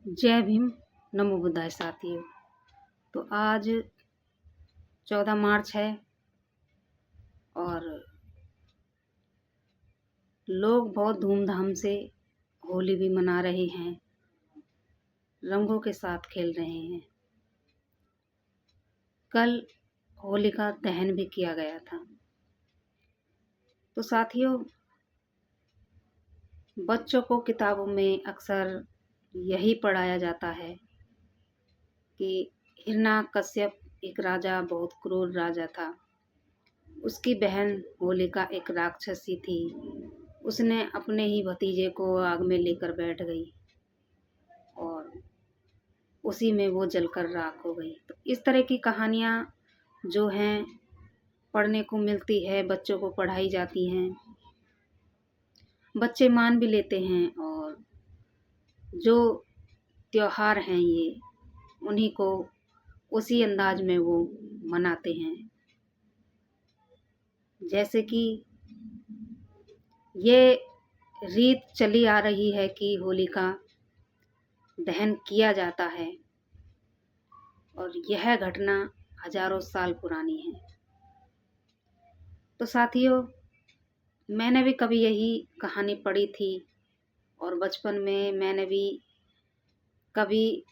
जय भीम। नमो बुद्धाय साथियों। तो आज 14 मार्च है और लोग बहुत धूमधाम से होली भी मना रहे हैं, रंगों के साथ खेल रहे हैं। कल होलिका दहन भी किया गया था। तो साथियों, बच्चों को किताबों में अक्सर यही पढ़ाया जाता है कि हिरण्याकश्यप एक राजा, बहुत क्रूर राजा था। उसकी बहन होलिका एक राक्षसी थी। उसने अपने ही भतीजे को आग में लेकर बैठ गई और उसी में वो जलकर राख हो गई। तो इस तरह की कहानियाँ जो हैं पढ़ने को मिलती है, बच्चों को पढ़ाई जाती हैं, बच्चे मान भी लेते हैं और जो त्योहार हैं ये उन्हीं को उसी अंदाज में वो मनाते हैं। जैसे कि ये रीत चली आ रही है कि होलिका दहन किया जाता है और यह घटना हजारों साल पुरानी है। तो साथियों, मैंने भी कभी यही कहानी पढ़ी थी और बचपन में मैंने भी कभी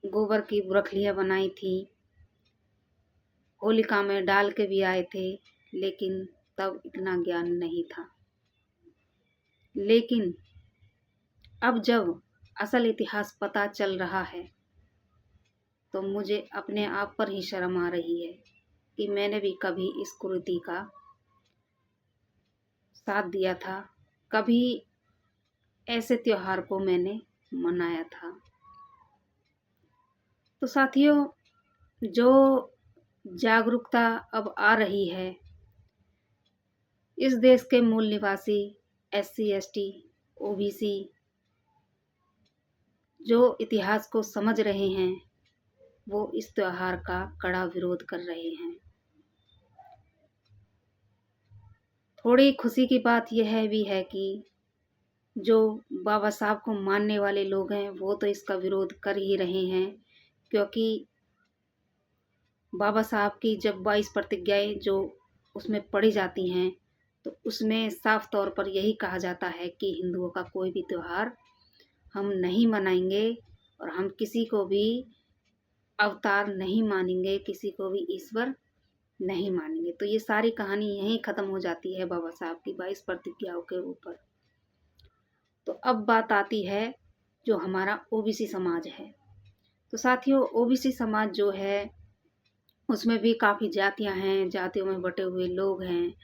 गोबर की बुरखलियाँ बनाई थी, होलिका में डाल के भी आए थे, लेकिन तब इतना ज्ञान नहीं था। लेकिन अब जब असल इतिहास पता चल रहा है तो मुझे अपने आप पर ही शर्म आ रही है कि मैंने भी कभी इस कुरीति का साथ दिया था, कभी ऐसे त्योहार को मैंने मनाया था। तो साथियों, जो जागरूकता अब आ रही है, इस देश के मूल निवासी SC ST OBC जो इतिहास को समझ रहे हैं वो इस त्योहार का कड़ा विरोध कर रहे हैं। थोड़ी खुशी की बात यह भी है कि जो बाबा साहब को मानने वाले लोग हैं वो तो इसका विरोध कर ही रहे हैं, क्योंकि बाबा साहब की जब 22 प्रतिज्ञाएं जो उसमें पढ़ी जाती हैं तो उसमें साफ तौर पर यही कहा जाता है कि हिंदुओं का कोई भी त्योहार हम नहीं मनाएंगे और हम किसी को भी अवतार नहीं मानेंगे, किसी को भी ईश्वर नहीं मानेंगे। तो ये सारी कहानी यहीं ख़त्म हो जाती है बाबा साहब की 22 प्रतिज्ञाओं के ऊपर। तो अब बात आती है जो हमारा OBC समाज है। तो साथियों, OBC समाज जो है उसमें भी काफ़ी जातियां हैं, जातियों में बटे हुए लोग हैं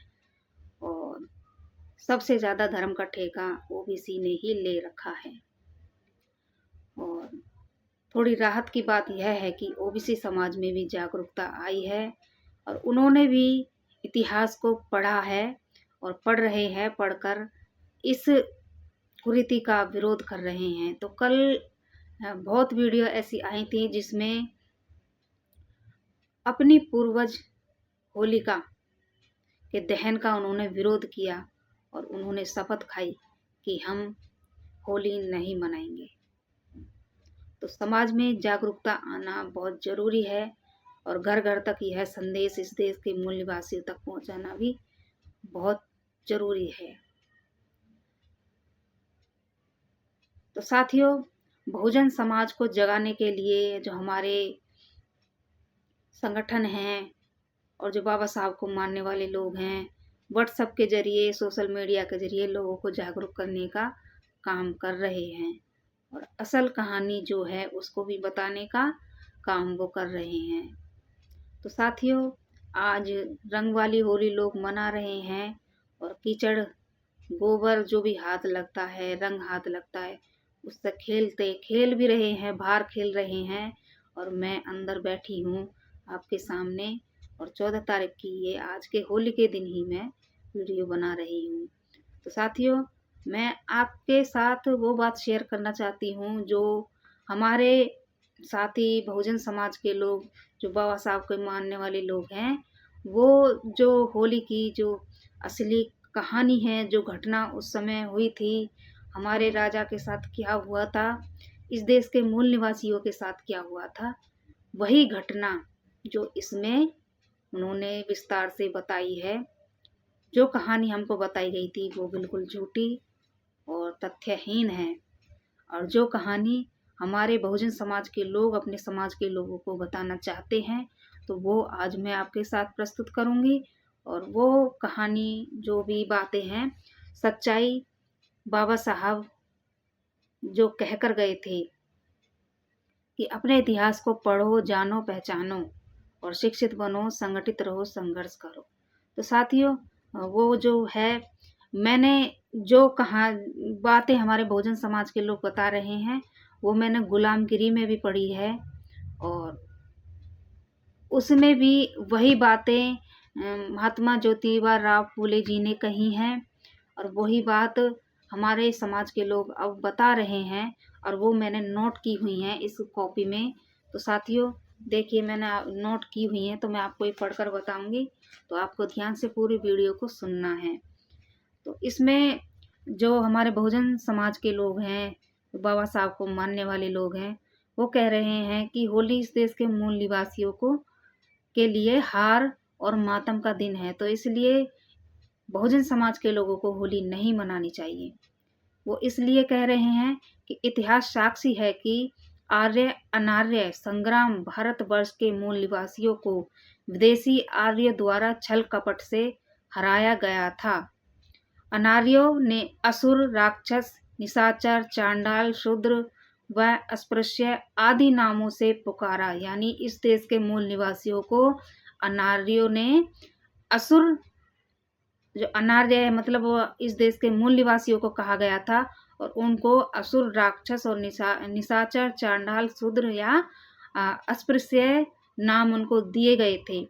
और सबसे ज़्यादा धर्म का ठेका OBC ने ही ले रखा है। और थोड़ी राहत की बात यह है कि OBC समाज में भी जागरूकता आई है और उन्होंने भी इतिहास को पढ़ा है और पढ़ रहे हैं, पढ़कर इस कुरीति का विरोध कर रहे हैं। तो कल बहुत वीडियो ऐसी आई थी जिसमें अपनी पूर्वज होलिका के दहन का उन्होंने विरोध किया और उन्होंने शपथ खाई कि हम होली नहीं मनाएंगे। तो समाज में जागरूकता आना बहुत ज़रूरी है और घर घर तक यह संदेश इस देश के मूल निवासियों तक पहुंचाना भी बहुत ज़रूरी है। तो साथियों, बहुजन समाज को जगाने के लिए जो हमारे संगठन हैं और जो बाबा साहब को मानने वाले लोग हैं, व्हाट्सएप के जरिए, सोशल मीडिया के जरिए लोगों को जागरूक करने का काम कर रहे हैं और असल कहानी जो है उसको भी बताने का काम वो कर रहे हैं। तो साथियों, आज रंग वाली होली लोग मना रहे हैं और कीचड़, गोबर जो भी हाथ लगता है, रंग हाथ लगता है, उससे खेल भी रहे हैं, बाहर खेल रहे हैं और मैं अंदर बैठी हूँ आपके सामने और 14 तारीख की ये आज के होली के दिन ही मैं वीडियो बना रही हूँ। तो साथियों, मैं आपके साथ वो बात शेयर करना चाहती हूँ जो हमारे साथी बहुजन समाज के लोग, जो बाबा साहब के मानने वाले लोग हैं, वो जो होली की जो असली कहानी है, जो घटना उस समय हुई थी, हमारे राजा के साथ क्या हुआ था, इस देश के मूल निवासियों के साथ क्या हुआ था, वही घटना जो इसमें उन्होंने विस्तार से बताई है। जो कहानी हमको बताई गई थी वो बिल्कुल झूठी और तथ्यहीन है, और जो कहानी हमारे बहुजन समाज के लोग अपने समाज के लोगों को बताना चाहते हैं तो वो आज मैं आपके साथ प्रस्तुत करूंगी। और वो कहानी जो भी बातें हैं, सच्चाई बाबा साहब जो कहकर गए थे कि अपने इतिहास को पढ़ो, जानो, पहचानो और शिक्षित बनो, संगठित रहो, संघर्ष करो। तो साथियों, वो जो है मैंने जो कहा बातें हमारे बहुजन समाज के लोग बता रहे हैं वो मैंने गुलामगिरी में भी पढ़ी है, और उसमें भी वही बातें महात्मा ज्योतिबा राव फूले जी ने कही हैं, और वही बात हमारे समाज के लोग अब बता रहे हैं, और वो मैंने नोट की हुई हैं इस कॉपी में। तो साथियों देखिए, मैंने नोट की हुई हैं तो मैं आपको ये पढ़कर बताऊंगी, तो आपको ध्यान से पूरी वीडियो को सुनना है। तो इसमें जो हमारे बहुजन समाज के लोग हैं, बाबा साहब को मानने वाले लोग हैं, वो कह रहे हैं कि होली इस देश के मूल निवासियों को के लिए हार और मातम का दिन है, तो इसलिए बहुजन समाज के लोगों को होली नहीं मनानी चाहिए। वो इसलिए कह रहे हैं कि इतिहास साक्षी है कि आर्य अनार्य संग्राम भारतवर्ष के मूल निवासियों को विदेशी आर्य द्वारा छल कपट से हराया गया था। अनार्यों ने असुर, राक्षस, निशाचर, चांडाल, शूद्र व अस्पृश्य आदि नामों से पुकारा। यानी इस देश के मूल निवासियों को अनार्यों ने असुर, जो अनार्य है मतलब वो इस देश के मूल निवासियों को कहा गया था, और उनको असुर, राक्षस और निशाचर, चांडाल, शूद्र या अस्पृश्य नाम उनको दिए गए थे।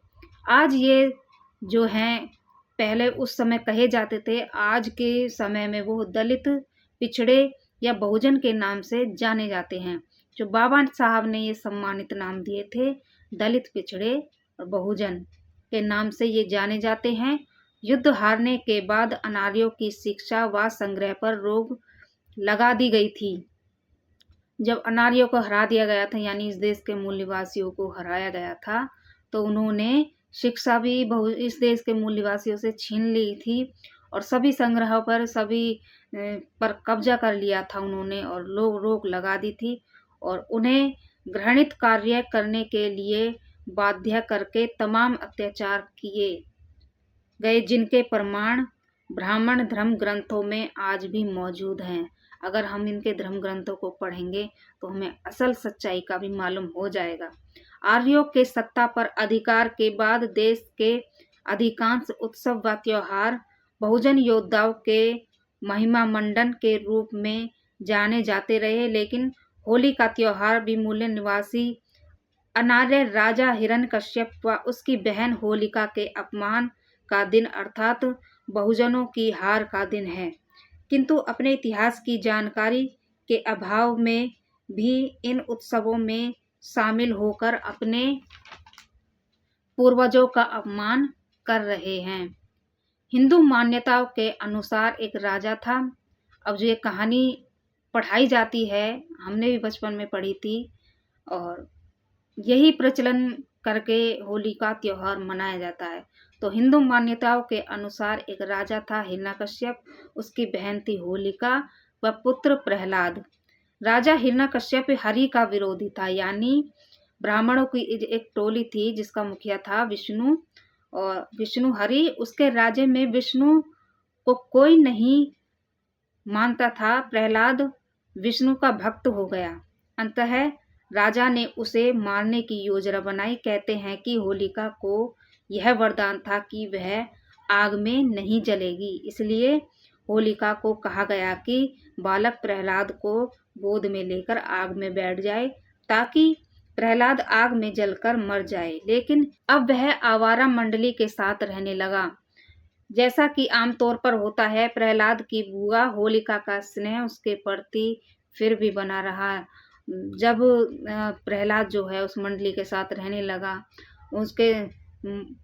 आज ये जो हैं पहले उस समय कहे जाते थे, आज के समय में वो दलित, पिछड़े या बहुजन के नाम से जाने जाते हैं। जो बाबा साहब ने ये सम्मानित नाम दिए थे, दलित, पिछड़े और बहुजन के नाम से ये जाने जाते हैं। युद्ध हारने के बाद अनार्यों की शिक्षा व संग्रह पर रोक लगा दी गई थी। जब अनार्यों को हरा दिया गया था, यानी इस देश के मूल निवासियों को हराया गया था, तो उन्होंने शिक्षा भी इस देश के मूल निवासियों से छीन ली थी, और सभी संग्रहों पर, सभी पर कब्जा कर लिया था उन्होंने, और लोग रोक लगा दी थी, और उन्हें घृणित कार्य करने के लिए बाध्य करके तमाम अत्याचार किए गए, जिनके प्रमाण ब्राह्मण धर्म ग्रंथों में आज भी मौजूद हैं। अगर हम इनके धर्म ग्रंथों को पढ़ेंगे तो हमें असल सच्चाई का भी मालूम हो जाएगा। आर्यों के सत्ता पर अधिकार के बाद देश के अधिकांश उत्सव व त्योहार बहुजन योद्धाओं के महिमा मंडन के रूप में जाने जाते रहे, लेकिन होली का त्योहार भी मूल निवासी अनार्य राजा हिरण्यकश्यप व उसकी बहन होलिका के अपमान का दिन अर्थात बहुजनों की हार का दिन है। किंतु अपने इतिहास की जानकारी के अभाव में भी इन उत्सवों में शामिल होकर अपने पूर्वजों का अपमान कर रहे हैं। हिंदू मान्यताओं के अनुसार एक राजा था। अब जो ये कहानी पढ़ाई जाती है, हमने भी बचपन में पढ़ी थी, और यही प्रचलन करके होली का त्योहार मनाया जाता है। तो हिंदू मान्यताओं के अनुसार एक राजा था हिरण्यकश्यप, उसकी बहन थी होलिका व पुत्र प्रहलाद। राजा हिरण्यकश्यप हरि का विरोधी था, यानी ब्राह्मणों की एक टोली थी जिसका मुखिया था विष्णु, और विष्णु हरि, उसके राज्य में विष्णु को कोई नहीं मानता था। प्रहलाद विष्णु का भक्त हो गया। अंततः राजा ने उसे मारने की योजना बनाई। कहते हैं कि होलिका को यह वरदान था कि वह आग में नहीं जलेगी, इसलिए होलिका को कहा गया कि बालक प्रहलाद को गोद में लेकर आग में बैठ जाए ताकि प्रहलाद आग में जलकर मर जाए। लेकिन अब वह आवारा मंडली के साथ रहने लगा। जैसा कि आमतौर पर होता है, प्रहलाद की बुआ होलिका का स्नेह उसके प्रति फिर भी बना रहा। जब प्रहलाद जो है उस मंडली के साथ रहने लगा, उसके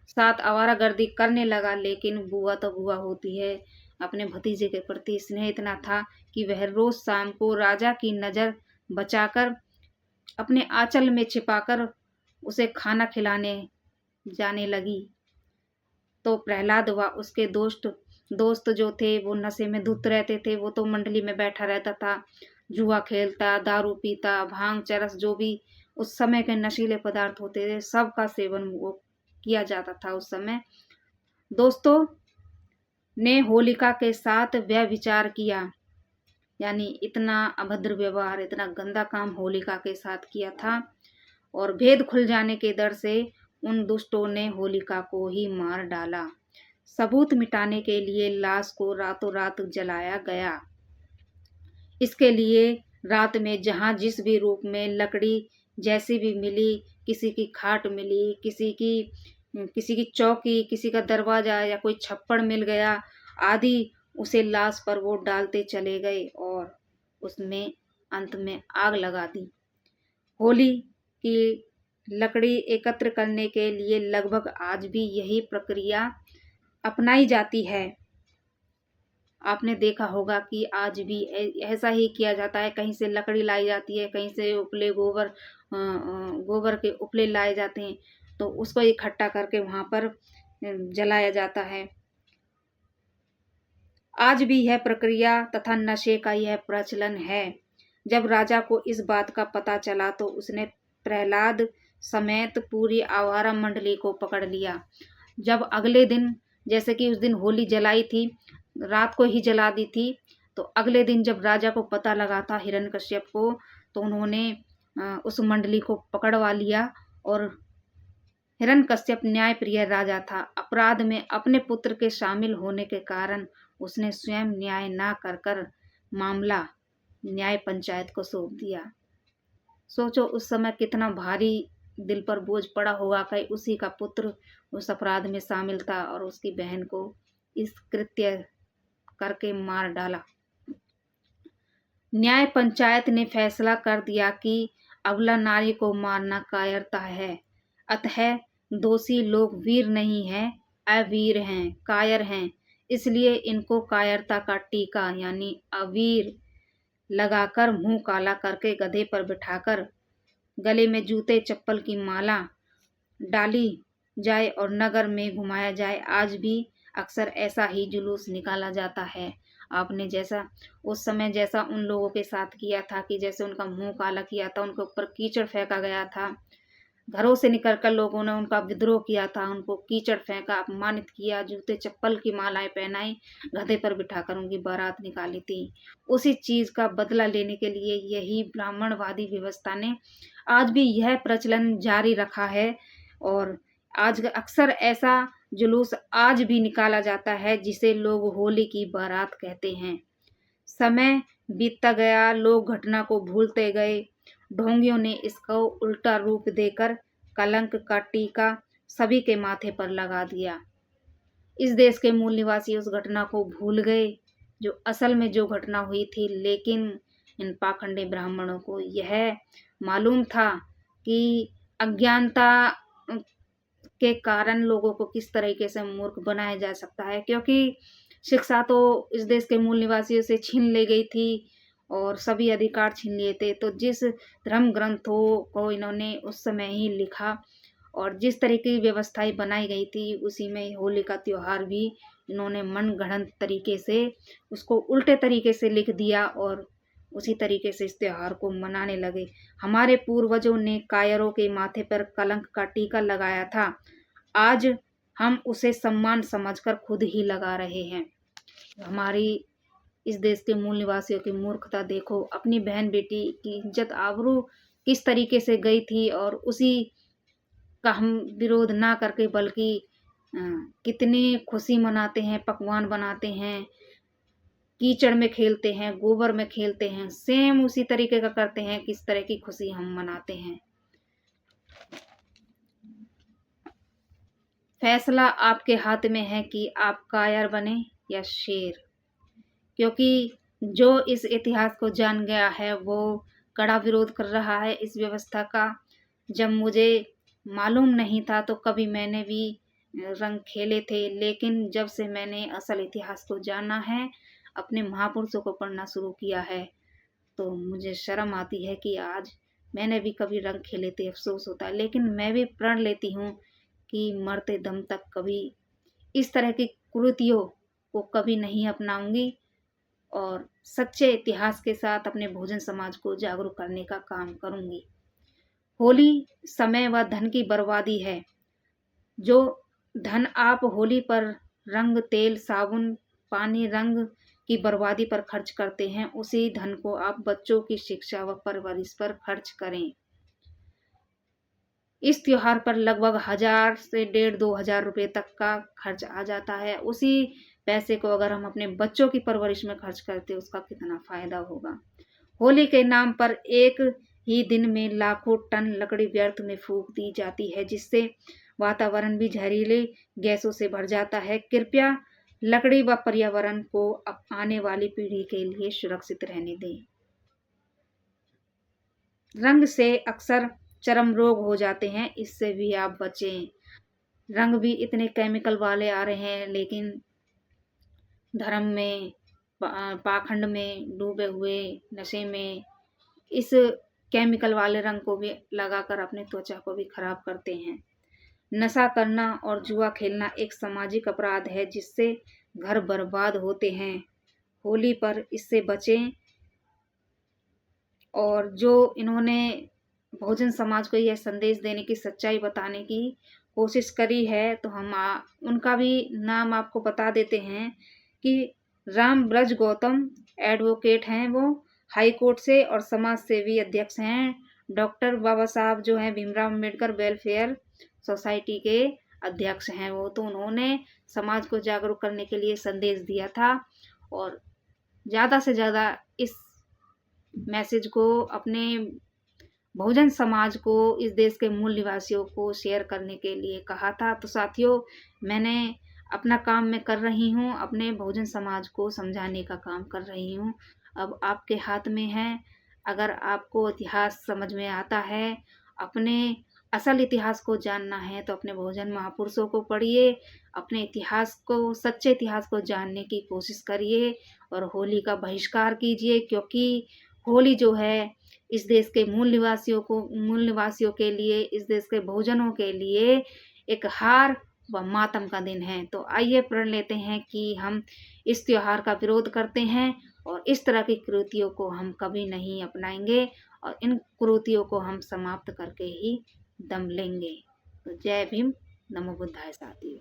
साथ आवारागर्दी करने लगा, लेकिन बुआ तो बुआ होती है, अपने भतीजे के प्रति स्नेह इतना था कि वह रोज शाम को राजा की नज़र बचाकर अपने आंचल में छिपाकर उसे खाना खिलाने जाने लगी। तो प्रहलाद व उसके दोस्त जो थे वो नशे में धुत रहते थे। वो तो मंडली में बैठा रहता था, जुआ खेलता, दारू पीता, भांग चरस जो भी उस समय के नशीले पदार्थ होते थे सबका सेवन वो किया जाता था उस समय। दोस्तों ने होलिका के साथ व्यभिचार किया, यानी इतना अभद्र व्यवहार, इतना गंदा काम होलिका के साथ किया था। और भेद खुल जाने के डर से उन दुष्टों ने होलिका को ही मार डाला। सबूत मिटाने के लिए लाश को रातों रात जलाया गया। इसके लिए रात में जहां जिस भी रूप में लकड़ी जैसी भी मिली, किसी की खाट मिली, किसी की चौकी, किसी का दरवाजा या कोई छप्पड़ मिल गया आदि, उसे लाश पर वो डालते चले गए और उसमें अंत में आग लगा दी। होली की लकड़ी एकत्र करने के लिए लगभग आज भी यही प्रक्रिया अपनाई जाती है। आपने देखा होगा कि आज भी ऐसा ही किया जाता है। कहीं से लकड़ी लाई जाती है, कहीं से उपले गोबर के उपले लाए जाते हैं, तो उसको इकट्ठा करके वहां पर जलाया जाता है। आज भी यह प्रक्रिया तथा नशे का यह प्रचलन है। जब राजा को इस बात का पता चला तो उसने प्रहलाद समेत पूरी आवारा मंडली को पकड़ लिया। जब अगले दिन, जैसे कि उस दिन होली जलाई थी, रात को ही जला दी थी, तो अगले दिन जब राजा को पता लगा था हिरण्यकश्यप को, तो उन्होंने उस मंडली को पकड़वा लिया। और हिरण्यकश्यप न्यायप्रिय राजा था। अपराध में अपने पुत्र के शामिल होने के कारण उसने स्वयं न्याय ना कर मामला न्याय पंचायत को सौंप दिया। सोचो उस समय कितना भारी दिल पर बोझ पड़ा होगा कि उसी का पुत्र उस अपराध में शामिल था और उसकी बहन को इस कृत्य करके मार डाला। न्याय पंचायत ने फैसला कर दिया कि अबला नारी को मारना कायरता है, अतः दोषी लोग वीर नहीं हैं, अवीर हैं, कायर हैं, इसलिए इनको कायरता का टीका यानी अवीर लगाकर मुंह काला करके गधे पर बिठाकर गले में जूते चप्पल की माला डाली जाए और नगर में घुमाया जाए। आज भी अक्सर ऐसा ही जुलूस निकाला जाता है। आपने जैसा उस समय जैसा उन लोगों के साथ किया था कि जैसे उनका मुंह काला किया था, उनके ऊपर कीचड़ फेंका गया था, घरों से निकलकर लोगों ने उनका विद्रोह किया था, उनको कीचड़ फेंका, अपमानित किया, जूते चप्पल की मालाएं पहनाई, गधे पर बिठाकर उनकी बारात निकाली थी। उसी चीज का बदला लेने के लिए यही ब्राह्मणवादी व्यवस्था ने आज भी यह प्रचलन जारी रखा है। और आज अक्सर ऐसा जुलूस आज भी निकाला जाता है जिसे लोग होली की बारात कहते हैं। समय बीतता गया, लोग घटना को भूलते गए। ढोंगियों ने इसको उल्टा रूप देकर कलंक का टीका सभी के माथे पर लगा दिया। इस देश के मूल निवासी उस घटना को भूल गए जो असल में जो घटना हुई थी, लेकिन इन पाखंडी ब्राह्मणों को यह मालूम था कि अज्ञानता के कारण लोगों को किस तरीके से मूर्ख बनाया जा सकता है, क्योंकि शिक्षा तो इस देश के मूल निवासियों से छीन ली गई थी और सभी अधिकार छीन लिए थे। तो जिस धर्म ग्रंथों को इन्होंने उस समय ही लिखा और जिस तरीके की व्यवस्थाएं बनाई गई थी, उसी में होली का त्योहार भी इन्होंने मनगढ़ंत तरीके से उसको उल्टे तरीके से लिख दिया और उसी तरीके से इस त्योहार को मनाने लगे। हमारे पूर्वजों ने कायरों के माथे पर कलंक का टीका लगाया था, आज हम उसे सम्मान समझकर खुद ही लगा रहे हैं। हमारी इस देश के मूल निवासियों की मूर्खता देखो, अपनी बहन बेटी की इज्जत आबरू किस तरीके से गई थी और उसी का हम विरोध ना करके बल्कि कितनी खुशी मनाते हैं, पकवान बनाते हैं, कीचड़ में खेलते हैं, गोबर में खेलते हैं, सेम उसी तरीके का करते हैं किस तरह की खुशी हम मनाते हैं। फैसला आपके हाथ में है कि आप कायर बने या शेर, क्योंकि जो इस इतिहास को जान गया है वो कड़ा विरोध कर रहा है इस व्यवस्था का। जब मुझे मालूम नहीं था तो कभी मैंने भी रंग खेले थे, लेकिन जब से मैंने असल इतिहास को जाना है, अपने महापुरुषों को पढ़ना शुरू किया है, तो मुझे शर्म आती है कि आज मैंने भी कभी रंग खेले थे, अफ़सोस होता है। लेकिन मैं भी प्रण लेती हूँ कि मरते दम तक कभी इस तरह की कुरीतियों को कभी नहीं अपनाऊँगी और सच्चे इतिहास के साथ अपने बहुजन समाज को जागरूक करने का काम करूँगी। होली समय व धन की बर्बादी है। जो धन आप होली पर रंग, तेल, साबुन, पानी, रंग की बर्बादी पर खर्च करते हैं, उसी धन को आप बच्चों की शिक्षा व परवरिश पर खर्च करें। इस त्योहार पर लगभग 1000 से 1500-2000 रुपए तक का खर्च आ जाता है। उसी पैसे को अगर हम अपने बच्चों की परवरिश में खर्च करते, उसका कितना फायदा होगा। होली के नाम पर एक ही दिन में लाखों टन लकड़ी व्यर्थ में फूंक दी जाती है, जिससे वातावरण भी जहरीले गैसों से भर जाता है। कृपया लकड़ी व पर्यावरण को आने वाली पीढ़ी के लिए सुरक्षित रहने दें। रंग से अक्सर चर्म रोग हो जाते हैं, इससे भी आप बचें। रंग भी इतने केमिकल वाले आ रहे हैं, लेकिन धर्म में, पाखंड में डूबे हुए, नशे में इस केमिकल वाले रंग को भी लगाकर अपनी त्वचा को भी खराब करते हैं। नशा करना और जुआ खेलना एक सामाजिक अपराध है, जिससे घर बर्बाद होते हैं। होली पर इससे बचें। और जो इन्होंने बहुजन समाज को यह संदेश देने की, सच्चाई बताने की कोशिश करी है, तो हम उनका भी नाम आपको बता देते हैं कि राम ब्रज गौतम एडवोकेट हैं वो, हाई कोर्ट से, और समाज सेवी अध्यक्ष हैं। डॉक्टर बाबा साहब जो हैं भीमराव अम्बेडकर वेलफेयर सोसाइटी के अध्यक्ष हैं वो। तो उन्होंने समाज को जागरूक करने के लिए संदेश दिया था और ज़्यादा से ज़्यादा इस मैसेज को अपने बहुजन समाज को, इस देश के मूल निवासियों को शेयर करने के लिए कहा था। तो साथियों, मैंने अपना काम मैं कर रही हूँ, अपने बहुजन समाज को समझाने का काम कर रही हूँ। अब आपके हाथ में है। अगर आपको इतिहास समझ में आता है, अपने असल इतिहास को जानना है, तो अपने बहुजन महापुरुषों को पढ़िए, अपने इतिहास को, सच्चे इतिहास को जानने की कोशिश करिए और होली का बहिष्कार कीजिए, क्योंकि होली जो है इस देश के मूल निवासियों के लिए, इस देश के बहुजनों के लिए एक हार व मातम का दिन है। तो आइए प्रण लेते हैं कि हम इस त्योहार का विरोध करते हैं और इस तरह की कुरीतियों को हम कभी नहीं अपनाएंगे और इन कुरीतियों को हम समाप्त करके ही दम लेंगे। तो जय भीम, नमो बुद्धाय साथियों।